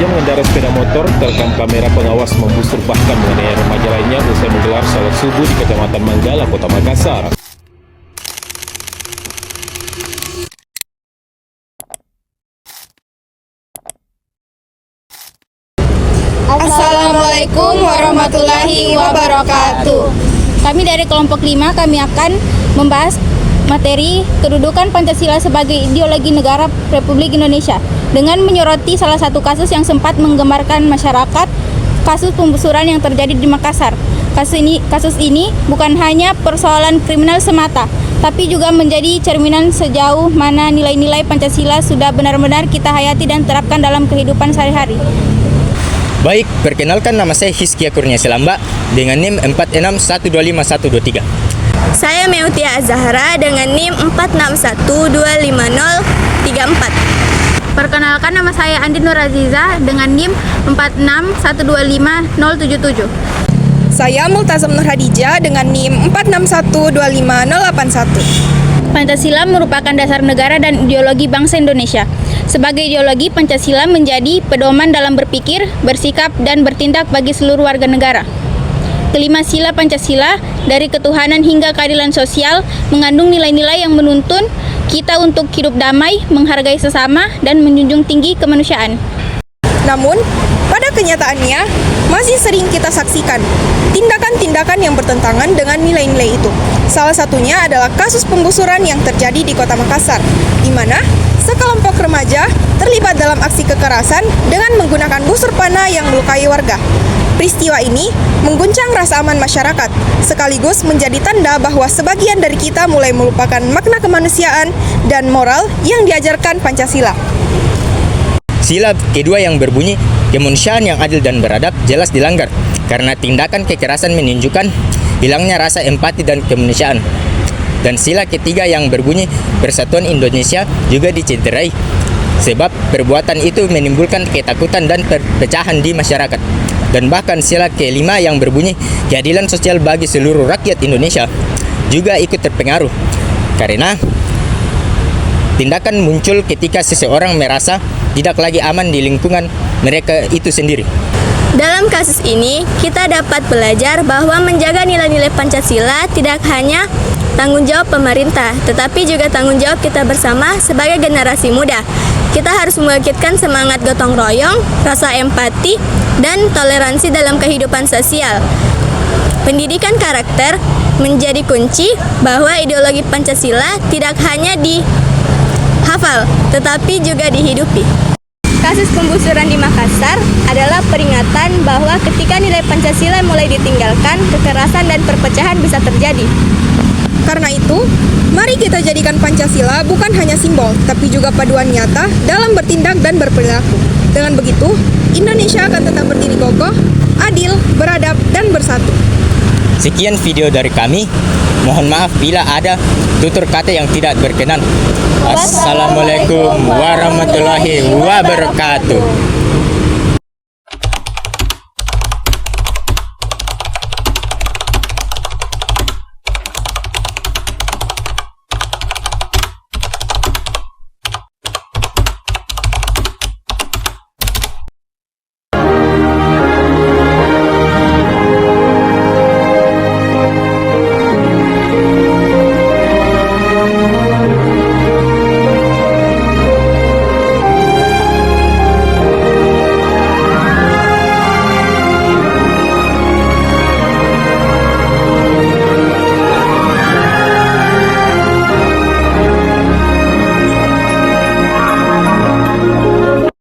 remaja mengendarai sepeda motor terekam kamera pengawas membusur bahkan mengenai remaja lainnya usai menggelar salat subuh di Kecamatan Manggala, Kota Makassar. Assalamualaikum warahmatullahi wabarakatuh. Kami dari kelompok 5, kami akan membahas materi kedudukan Pancasila sebagai ideologi negara Republik Indonesia dengan menyoroti salah satu kasus yang sempat menggemarkan masyarakat, kasus pembusuran yang terjadi di Makassar. Kasus ini bukan hanya persoalan kriminal semata, tapi juga menjadi cerminan sejauh mana nilai-nilai Pancasila sudah benar-benar kita hayati dan terapkan dalam kehidupan sehari-hari. Baik, perkenalkan nama saya Hizkia Kurnia Selamba dengan NIM 461251123. Saya Meutia Azahra dengan NIM 46125034. Perkenalkan, nama saya Andi Nur Aziza dengan NIM 461250077. Saya Multazam Nur Hadijah dengan NIM 46125081. Pancasila merupakan dasar negara dan ideologi bangsa Indonesia. Sebagai ideologi, Pancasila menjadi pedoman dalam berpikir, bersikap, dan bertindak bagi seluruh warga negara. Kelima sila Pancasila, dari ketuhanan hingga keadilan sosial, mengandung nilai-nilai yang menuntun kita untuk hidup damai, menghargai sesama, dan menjunjung tinggi kemanusiaan. Namun, pada kenyataannya, masih sering kita saksikan tindakan-tindakan yang bertentangan dengan nilai-nilai itu. Salah satunya adalah kasus pembusuran yang terjadi di Kota Makassar, di mana sekelompok remaja terlibat dalam aksi kekerasan dengan menggunakan busur panah yang melukai warga. Peristiwa ini mengguncang rasa aman masyarakat, sekaligus menjadi tanda bahwa sebagian dari kita mulai melupakan makna kemanusiaan dan moral yang diajarkan Pancasila. Sila kedua yang berbunyi kemanusiaan yang adil dan beradab jelas dilanggar karena tindakan kekerasan menunjukkan hilangnya rasa empati dan kemanusiaan. Dan sila ketiga yang berbunyi persatuan Indonesia juga dicederai sebab perbuatan itu menimbulkan ketakutan dan perpecahan di masyarakat. Dan bahkan sila kelima yang berbunyi keadilan sosial bagi seluruh rakyat Indonesia juga ikut terpengaruh karena tindakan muncul ketika seseorang merasa tidak lagi aman di lingkungan mereka itu sendiri. Dalam kasus ini, kita dapat belajar bahwa menjaga nilai-nilai Pancasila tidak hanya tanggung jawab pemerintah, tetapi juga tanggung jawab kita bersama sebagai generasi muda. Kita harus membangkitkan semangat gotong royong, rasa empati, dan toleransi dalam kehidupan sosial. Pendidikan karakter menjadi kunci bahwa ideologi Pancasila tidak hanya dihafal, tetapi juga dihidupi. Kasus pembusuran di Makassar adalah peringatan bahwa ketika nilai Pancasila mulai ditinggalkan, kekerasan dan perpecahan bisa terjadi. Karena itu, mari kita jadikan Pancasila bukan hanya simbol, tapi juga paduan nyata dalam bertindak dan berperilaku. Dengan begitu, Indonesia akan tetap berdiri kokoh, adil, beradab, dan bersatu. Sekian video dari kami. Mohon maaf bila ada tutur kata yang tidak berkenan. Assalamualaikum warahmatullahi wabarakatuh.